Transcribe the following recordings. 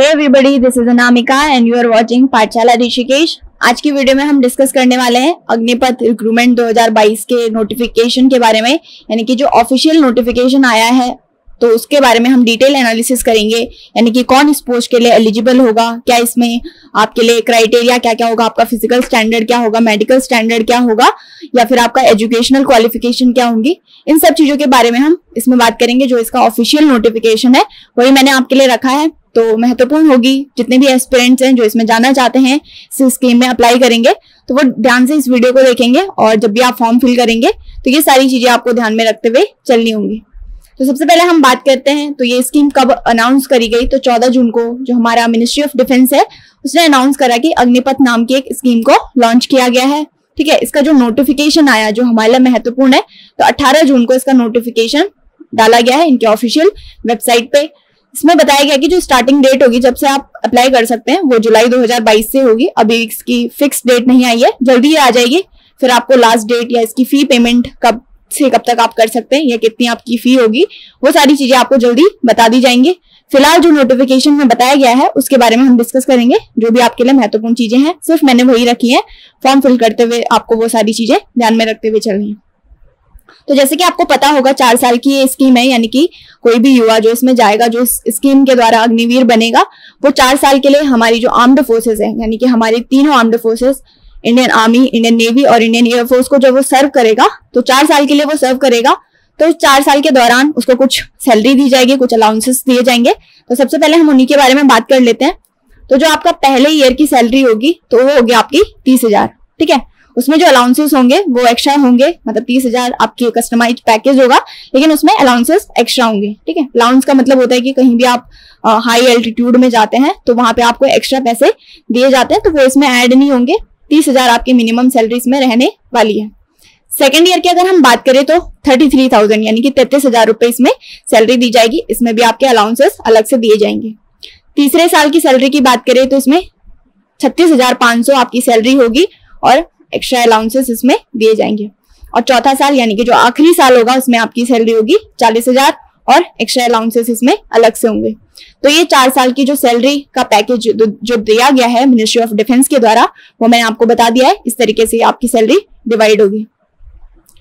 Hey everybody, this is Anamika and you are watching पाठशाला ऋषिकेश। आज की वीडियो में हम डिस्कस करने वाले हैं अग्निपथ रिक्रूटमेंट 2022 के नोटिफिकेशन के बारे में, यानी कि जो ऑफिशियल नोटिफिकेशन आया है तो उसके बारे में हम डिटेल एनालिसिस करेंगे। यानी कि कौन इस पोस्ट के लिए एलिजिबल होगा, क्या इसमें आपके लिए क्राइटेरिया क्या क्या होगा, आपका फिजिकल स्टैंडर्ड क्या होगा, मेडिकल स्टैंडर्ड क्या होगा, या फिर आपका एजुकेशनल क्वालिफिकेशन क्या होंगी। इन सब चीजों के बारे में हम इसमें बात करेंगे। जो इसका ऑफिशियल नोटिफिकेशन है वही मैंने आपके लिए रखा है, तो महत्वपूर्ण होगी। जितने भी एस्पिरेंट्स हैं जो इसमें जाना चाहते हैं, इस स्कीम में अप्लाई करेंगे, तो वो ध्यान से इस वीडियो को देखेंगे और जब भी आप फॉर्म फिल करेंगे तो ये सारी चीजें आपको ध्यान में रखते हुए चलनी होंगी। तो सबसे पहले हम बात करते हैं तो ये स्कीम कब अनाउंस करी गई। तो 14 जून को जो हमारा मिनिस्ट्री ऑफ डिफेंस है उसने अनाउंस करा कि अग्निपथ नाम की एक स्कीम को लॉन्च किया गया है। ठीक है, इसका जो नोटिफिकेशन आया जो हमारे लिए महत्वपूर्ण है, तो 18 जून को इसका नोटिफिकेशन डाला गया है इनके ऑफिशियल वेबसाइट पे। इसमें बताया गया कि जो स्टार्टिंग डेट होगी जब से आप अप्लाई कर सकते हैं वो जुलाई 2022 से होगी। अभी इसकी फिक्स डेट नहीं आई है, जल्दी ही आ जाएगी। फिर आपको लास्ट डेट या इसकी फी पेमेंट कब से कब तक आप कर सकते हैं या कितनी आपकी फी होगी, वो सारी चीजें आपको जल्दी बता दी जाएंगी। फिलहाल जो नोटिफिकेशन में बताया गया है उसके बारे में हम डिस्कस करेंगे। जो भी आपके लिए महत्वपूर्ण चीजें हैं सिर्फ मैंने वही रखी है, फॉर्म फिल करते हुए आपको वो सारी चीजें ध्यान में रखते हुए चलनी है। तो जैसे कि आपको पता होगा 4 साल की ये स्कीम है, यानी कि कोई भी युवा जो इसमें जाएगा, जो इस स्कीम के द्वारा अग्निवीर बनेगा, वो 4 साल के लिए हमारी जो आर्म्ड फोर्सेस है, यानी कि हमारी तीनों armed forces, Indian army, Indian navy और इंडियन एयरफोर्स को जब वो सर्व करेगा तो 4 साल के लिए वो सर्व करेगा। तो 4 साल के दौरान उसको कुछ सैलरी दी जाएगी, कुछ अलाउंसेस दिए जाएंगे। तो सबसे पहले हम उन्हीं के बारे में बात कर लेते हैं। तो जो आपका पहले ईयर की सैलरी होगी तो वो होगी आपकी 30,000। ठीक है, उसमें जो अलाउंसेस होंगे वो एक्स्ट्रा होंगे, मतलब 30,000 आपकी कस्टमाइज्ड पैकेज होगा, लेकिन उसमें अलाउंसेस एक्स्ट्रा होंगे। ठीक है, अलाउंस का मतलब होता है कि कहीं भी आप हाई एल्टीट्यूड में जाते हैं तो वहां पे आपको एक्स्ट्रा पैसे दिए जाते हैं, तो वो इसमें ऐड नहीं होंगे। 30,000 आपकी मिनिमम सैलरी इसमें रहने वाली है। सेकेंड ईयर की अगर हम बात करें तो 33,000 यानी कि 33,000 रुपए इसमें सैलरी दी जाएगी। इसमें भी आपके अलाउंसेस अलग से दिए जाएंगे। तीसरे साल की सैलरी की बात करें तो इसमें 36,500 आपकी सैलरी होगी और एक्स्ट्रा अलाउंसेस इसमें दिए जाएंगे। और चौथा साल यानी कि जो आखिरी साल होगा उसमें आपकी सैलरी होगी 40,000 और एक्स्ट्रा अलाउंसेस इसमें अलग से होंगे। तो ये 4 साल की जो सैलरी का पैकेज जो दिया गया है मिनिस्ट्री ऑफ डिफेंस के द्वारा, वो मैंने आपको बता दिया है। इस तरीके से आपकी सैलरी डिवाइड होगी।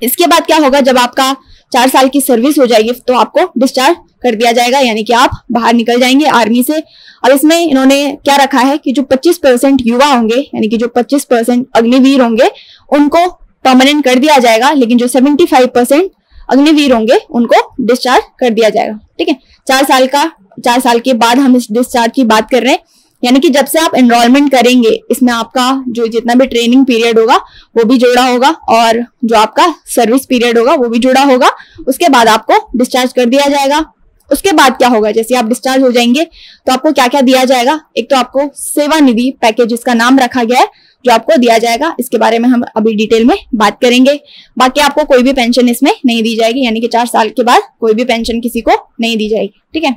इसके बाद क्या होगा, जब आपका 4 साल की सर्विस हो जाएगी तो आपको डिस्चार्ज कर दिया जाएगा, यानी कि आप बाहर निकल जाएंगे आर्मी से। अब इसमें इन्होंने क्या रखा है कि जो 25% युवा होंगे, यानी कि जो 25% अग्निवीर होंगे, उनको परमानेंट कर दिया जाएगा, लेकिन जो 75% अग्निवीर होंगे उनको डिस्चार्ज कर दिया जाएगा। ठीक है, 4 साल के बाद हम इस डिस्चार्ज की बात कर रहे हैं, यानी कि जब से आप एनरोलमेंट करेंगे इसमें आपका जो जितना भी ट्रेनिंग पीरियड होगा वो भी जुड़ा होगा और जो आपका सर्विस पीरियड होगा वो भी जुड़ा होगा। उसके बाद आपको डिस्चार्ज कर दिया जाएगा। उसके बाद क्या होगा, जैसे आप डिस्चार्ज हो जाएंगे तो आपको क्या क्या दिया जाएगा। एक तो आपको सेवा निधि पैकेज, इसका नाम रखा गया है, जो आपको दिया जाएगा। इसके बारे में हम अभी डिटेल में बात करेंगे। बाकी आपको कोई भी पेंशन इसमें नहीं दी जाएगी, यानी कि 4 साल के बाद कोई भी पेंशन किसी को नहीं दी जाएगी। ठीक है,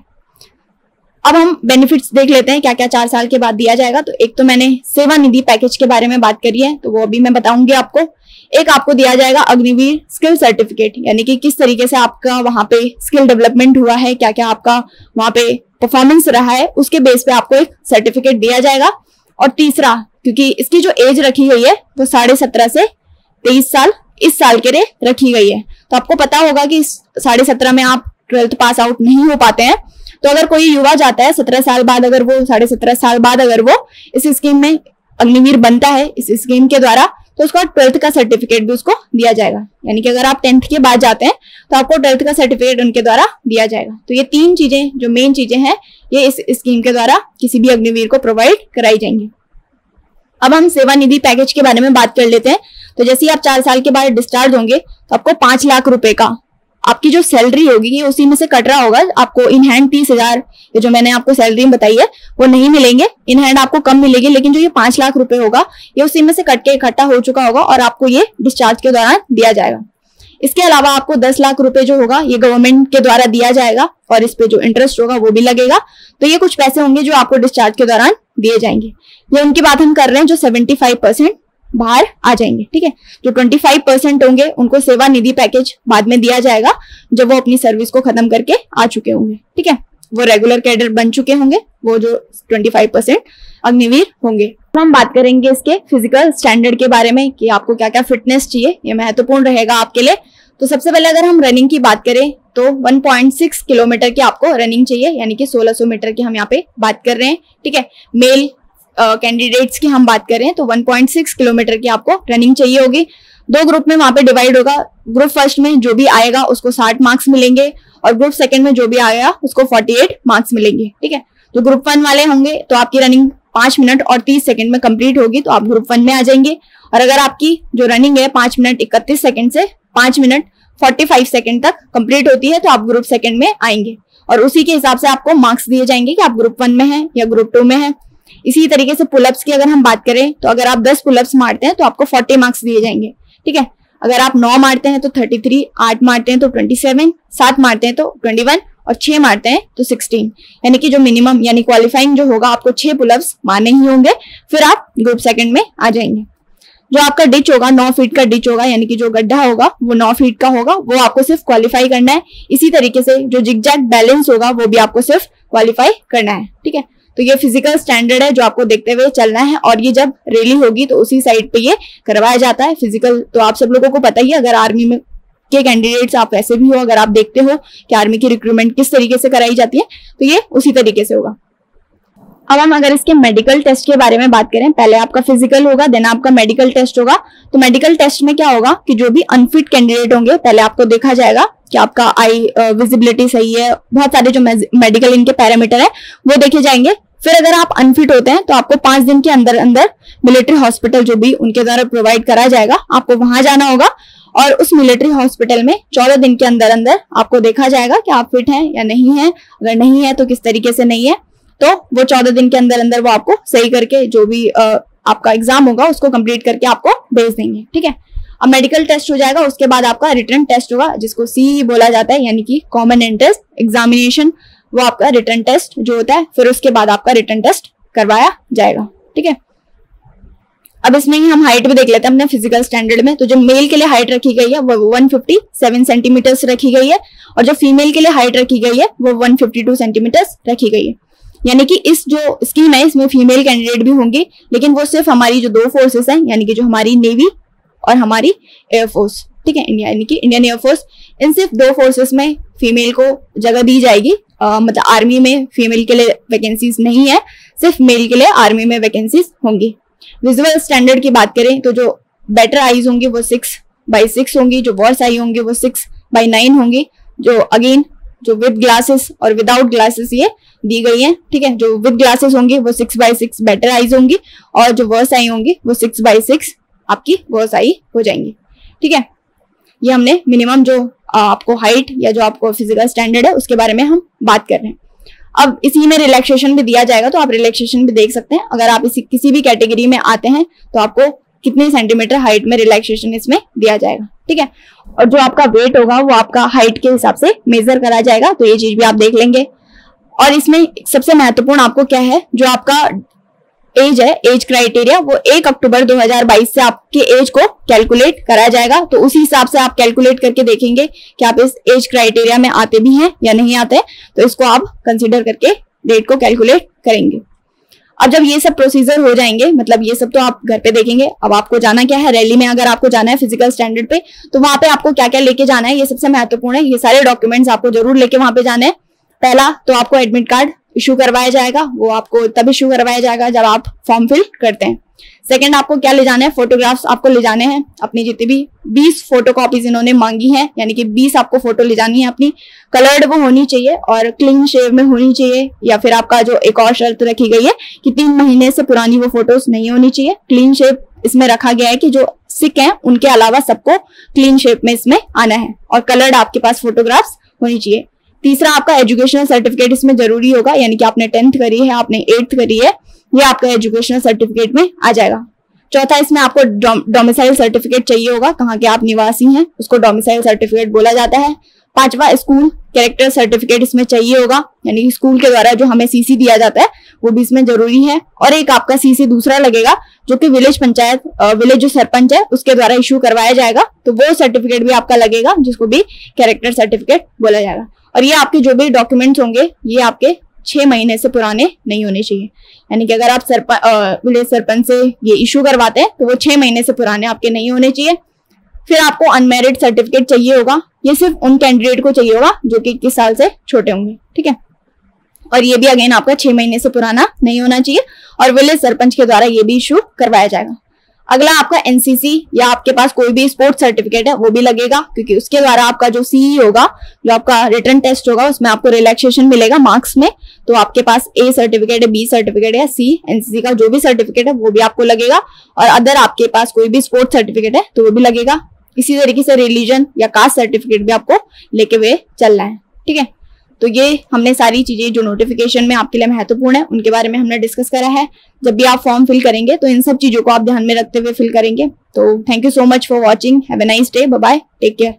अब हम बेनिफिट्स देख लेते हैं क्या क्या 4 साल के बाद दिया जाएगा। तो एक तो मैंने सेवा निधि पैकेज के बारे में बात करी है, तो वो अभी मैं बताऊंगी आपको। एक आपको दिया जाएगा अग्निवीर स्किल सर्टिफिकेट, यानी कि किस तरीके से आपका वहां पे स्किल डेवलपमेंट हुआ है, क्या क्या आपका वहां पे परफॉर्मेंस रहा है, उसके बेस पे आपको एक सर्टिफिकेट दिया जाएगा। और तीसरा, क्योंकि इसकी जो एज रखी गई है वो 17.5 से 23 साल इस साल के लिए रखी गई है। तो आपको पता होगा कि 17.5 में आप 12th पास आउट नहीं हो पाते हैं, तो अगर कोई युवा जाता है 17 साल बाद, अगर वो 17.5 साल बाद अगर वो इस स्कीम में अग्निवीर बनता है इस स्कीम के द्वारा, तो उसका 12th का सर्टिफिकेट भी उसको दिया जाएगा। यानी कि अगर आप 10th के बाद जाते हैं तो आपको 12th का सर्टिफिकेट उनके द्वारा दिया जाएगा। तो ये 3 चीजें जो मेन चीजें हैं ये इस स्कीम के द्वारा किसी भी अग्निवीर को प्रोवाइड कराई जाएंगी। अब हम सेवा निधि पैकेज के बारे में बात कर लेते हैं। तो जैसे ही आप 4 साल के बाद डिस्चार्ज होंगे तो आपको 5 लाख रुपए का आपकी जो सैलरी होगी ये उसी में से कट रहा होगा। आपको इन हैंड 30,000 ये जो मैंने आपको सैलरी बताई है वो नहीं मिलेंगे, इन हैंड आपको कम मिलेगी, लेकिन जो ये 5 लाख रुपए होगा ये उसी में से कट के इकट्ठा हो चुका होगा और आपको ये डिस्चार्ज के दौरान दिया जाएगा। इसके अलावा आपको 10 लाख रुपए जो होगा ये गवर्नमेंट के द्वारा दिया जाएगा और इस पे जो इंटरेस्ट होगा वो भी लगेगा। तो ये कुछ पैसे होंगे जो आपको डिस्चार्ज के दौरान दिए जाएंगे। ये उनकी बात हम कर रहे हैं जो 75% बाहर आ जाएंगे। ठीक है, जो 25% होंगे उनको सेवा निधि पैकेज बाद में दिया जाएगा जब वो अपनी सर्विस को खत्म करके आ चुके होंगे। ठीक है, वो रेगुलर कैडर बन चुके होंगे, वो जो 25% अग्निवीर होंगे। तो हम बात करेंगे इसके फिजिकल स्टैंडर्ड के बारे में कि आपको क्या क्या फिटनेस चाहिए, ये महत्वपूर्ण रहेगा आपके लिए। तो सबसे पहले अगर हम रनिंग की बात करें तो 1.6 किलोमीटर की आपको रनिंग चाहिए, यानी कि 1600 मीटर की हम यहाँ पे बात कर रहे हैं, ठीक है। मेल कैंडिडेट्स की हम बात करें तो 1.6 किलोमीटर की आपको रनिंग चाहिए होगी। 2 ग्रुप में वहां पे डिवाइड होगा। ग्रुप फर्स्ट में जो भी आएगा उसको 60 मार्क्स मिलेंगे और ग्रुप सेकंड में जो भी आएगा उसको 48 मार्क्स मिलेंगे, ठीक है। जो ग्रुप 1 वाले होंगे तो आपकी रनिंग 5 मिनट और 30 सेकंड में कंप्लीट होगी, तो आप ग्रुप 1 में आ जाएंगे। और अगर आपकी जो रनिंग है 5 मिनट 31 सेकंड से 5 मिनट 45 सेकंड तक कंप्लीट होती है, तो आप ग्रुप सेकंड में आएंगे और उसी के हिसाब से आपको मार्क्स दिए जाएंगे कि आप ग्रुप 1 में हैं या ग्रुप 2 में हैं। इसी तरीके से पुलअप्स की अगर हम बात करें तो अगर आप 10 पुलअप्स मारते हैं तो आपको 40 मार्क्स दिए जाएंगे, ठीक है। अगर आप 9 मारते हैं तो 33, 8 मारते हैं तो 27, 7 मारते हैं तो 21 और 6 मारते हैं तो 16, यानी कि जो मिनिमम यानी क्वालिफाइंग जो होगा आपको 6 पुलअप्स मारने ही होंगे, फिर आप ग्रुप सेकंड में आ जाएंगे। जो आपका डिच होगा 9 फीट का डिच होगा, यानी कि जो गड्ढा होगा वो 9 फीट का होगा, वो आपको सिर्फ क्वालिफाई करना है। इसी तरीके से जो जिगजैग बैलेंस होगा वो भी आपको सिर्फ क्वालिफाई करना है, ठीक है। तो ये फिजिकल स्टैंडर्ड है जो आपको देखते हुए चलना है, और ये जब रैली होगी तो उसी साइड पे ये करवाया जाता है फिजिकल। तो आप सब लोगों को पता ही है, अगर आर्मी में के कैंडिडेट्स आप वैसे भी हो, अगर आप देखते हो कि आर्मी की रिक्रूटमेंट किस तरीके से कराई जाती है, तो ये उसी तरीके से होगा। अब हम अगर इसके मेडिकल टेस्ट के बारे में बात करें, पहले आपका फिजिकल होगा, देन आपका मेडिकल टेस्ट होगा। तो मेडिकल टेस्ट में क्या होगा कि जो भी अनफिट कैंडिडेट होंगे पहले आपको देखा जाएगा कि आपका आई विजिबिलिटी सही है, बहुत सारे जो मेडिकल इनके पैरामीटर है वो देखे जाएंगे। फिर अगर आप अनफिट होते हैं तो आपको 5 दिन के अंदर अंदर मिलिट्री हॉस्पिटल जो भी उनके द्वारा प्रोवाइड करा जाएगा, आपको वहां जाना होगा और उस मिलिट्री हॉस्पिटल में 14 दिन के अंदर अंदर आपको देखा जाएगा कि आप फिट हैं या नहीं है। अगर नहीं है तो किस तरीके से नहीं है, तो वो 14 दिन के अंदर अंदर वो आपको सही करके जो भी आपका एग्जाम होगा उसको कंप्लीट करके आपको भेज देंगे, ठीक है। अब मेडिकल टेस्ट हो जाएगा, उसके बाद आपका रिटर्न टेस्ट होगा जिसको CE बोला जाता है, यानी कि कॉमन एंट्रेंस एग्जामिनेशन, वो आपका रिटर्न टेस्ट जो होता है। फिर उसके बाद आपका रिटर्न टेस्ट करवाया जाएगा, ठीक है। अब इसमें ही हम हाइट भी देख लेते हैं अपने फिजिकल स्टैंडर्ड में। तो जो मेल के लिए हाइट रखी गई है वो 157 सेंटीमीटर्स रखी गई है, और जो फीमेल के लिए हाइट रखी गई है वो 152 सेंटीमीटर्स रखी गई है। यानी कि इस जो स्कीम है इसमें फीमेल कैंडिडेट भी होंगी, लेकिन वो सिर्फ हमारी जो 2 फोर्सेस हैं, यानी कि जो हमारी नेवी और हमारी एयरफोर्स, ठीक है, इंडिया यानी कि इंडियन एयरफोर्स, इन सिर्फ 2 फोर्सेस में फीमेल को जगह दी जाएगी। मतलब आर्मी में फीमेल के लिए वैकेंसीज नहीं है, सिर्फ मेल के लिए आर्मी में वैकेंसीज होंगी। विजुअल स्टैंडर्ड की बात करें तो जो बेटर आईज होंगी वो 6/6 होंगी, जो वर्स आई होंगी वो 6/9 होंगी, जो अगेन जो विद ग्लासेस और विदाउट ग्लासेस ये दी गई है, ठीक है। जो विद ग्लासेस होंगी वो 6/6 बेटर आईज होंगी, और जो वर्स आई होंगी वो 6/6 आपकी वर्स आई हो जाएंगी, ठीक है। ये हमने मिनिमम जो आपको हाइट या जो आपको फिजिकल स्टैंडर्ड है उसके बारे में हम बात कर रहे हैं। अब इसी में रिलैक्सेशन भी दिया जाएगा, तो आप रिलैक्सेशन भी देख सकते हैं। अगर आप किसी भी कैटेगरी में आते हैं तो आपको कितने सेंटीमीटर हाइट में रिलैक्सेशन इसमें दिया जाएगा, ठीक है। और जो आपका वेट होगा वो आपका हाइट के हिसाब से मेजर करा जाएगा, तो ये चीज भी आप देख लेंगे। और इसमें सबसे महत्वपूर्ण आपको क्या है, जो आपका एज है, एज क्राइटेरिया, वो 1 अक्टूबर 2022 से आपके एज को कैलकुलेट करा जाएगा। तो उसी हिसाब से आप कैलकुलेट करके देखेंगे कि आप इस एज क्राइटेरिया में आते भी हैं या नहीं आते, तो इसको आप कंसिडर करके डेट को कैलकुलेट करेंगे। अब जब ये सब प्रोसीजर हो जाएंगे, मतलब ये सब तो आप घर पे देखेंगे, अब आपको जाना क्या है, रैली में अगर आपको जाना है फिजिकल स्टैंडर्ड पे, तो वहां पे आपको क्या क्या लेके जाना है, ये सबसे महत्वपूर्ण है। ये सारे डॉक्यूमेंट्स आपको जरूर लेके वहां पे जाने हैं। पहला तो आपको एडमिट कार्ड इशू करवाया जाएगा, वो आपको तब इशू करवाया जाएगा जब आप फॉर्म फिल करते हैं। सेकंड, आपको क्या ले जाना है, फोटोग्राफ्स आपको ले जाने हैं अपनी, जितनी भी 20 फोटो कॉपीज इन्होंने मांगी है, यानी कि 20 आपको फोटो ले जानी है अपनी। कलर्ड वो होनी चाहिए और क्लीन शेव में होनी चाहिए, या फिर आपका जो एक और शर्त रखी गई है कि 3 महीने से पुरानी वो फोटोज नहीं होनी चाहिए। क्लीन शेव इसमें रखा गया है कि जो सिक है उनके अलावा सबको क्लीन शेप में इसमें आना है, और कलर्ड आपके पास फोटोग्राफ्स होनी चाहिए। तीसरा, आपका एजुकेशनल सर्टिफिकेट इसमें जरूरी होगा, यानी कि आपने 10th करी है, आपने 8th करी है, ये आपका एजुकेशनल सर्टिफिकेट में आ जाएगा। चौथा, इसमें आपको डोमिसाइल सर्टिफिकेट चाहिए होगा, कहाँ के आप निवासी हैं उसको डोमिसाइल सर्टिफिकेट बोला जाता है। पांचवा, स्कूल कैरेक्टर सर्टिफिकेट इसमें चाहिए होगा, यानी स्कूल के द्वारा जो हमें CC दिया जाता है वो भी इसमें जरूरी है। और एक आपका CC दूसरा लगेगा जो कि विलेज पंचायत, विलेज जो सरपंच है उसके द्वारा इशू करवाया जाएगा, तो वो सर्टिफिकेट भी आपका लगेगा, जिसको भी कैरेक्टर सर्टिफिकेट बोला जाएगा। और ये आपके जो भी डॉक्यूमेंट्स होंगे ये आपके 6 महीने से पुराने नहीं होने चाहिए। यानी कि अगर आप विलेज सरपंच से ये इशू करवाते हैं तो वो 6 महीने से पुराने आपके नहीं होने चाहिए। फिर आपको अनमेरिड सर्टिफिकेट चाहिए होगा, ये सिर्फ उन कैंडिडेट को चाहिए होगा जो कि 21 साल से छोटे होंगे, ठीक है। और ये भी अगेन आपका 6 महीने से पुराना नहीं होना चाहिए और विलेज सरपंच के द्वारा ये भी इशू करवाया जाएगा। अगला आपका एनसीसी या आपके पास कोई भी स्पोर्ट्स सर्टिफिकेट है वो भी लगेगा, क्योंकि उसके द्वारा आपका जो सीई होगा, जो आपका रिटन टेस्ट होगा, उसमें आपको रिलैक्सेशन मिलेगा मार्क्स में। तो आपके पास ए सर्टिफिकेट है, बी सर्टिफिकेट है, सी एनसीसी का जो भी सर्टिफिकेट है वो भी आपको लगेगा। और अदर आपके पास कोई भी स्पोर्ट्स सर्टिफिकेट है तो वो भी लगेगा। इसी तरीके से रिलीजन या कास्ट सर्टिफिकेट भी आपको लेके हुए चलना है, ठीक है। तो ये हमने सारी चीजें जो नोटिफिकेशन में आपके लिए महत्वपूर्ण है उनके बारे में हमने डिस्कस करा है। जब भी आप फॉर्म फिल करेंगे तो इन सब चीजों को आप ध्यान में रखते हुए फिल करेंगे। तो thank you so much for watching, have a nice day, bye bye, take care.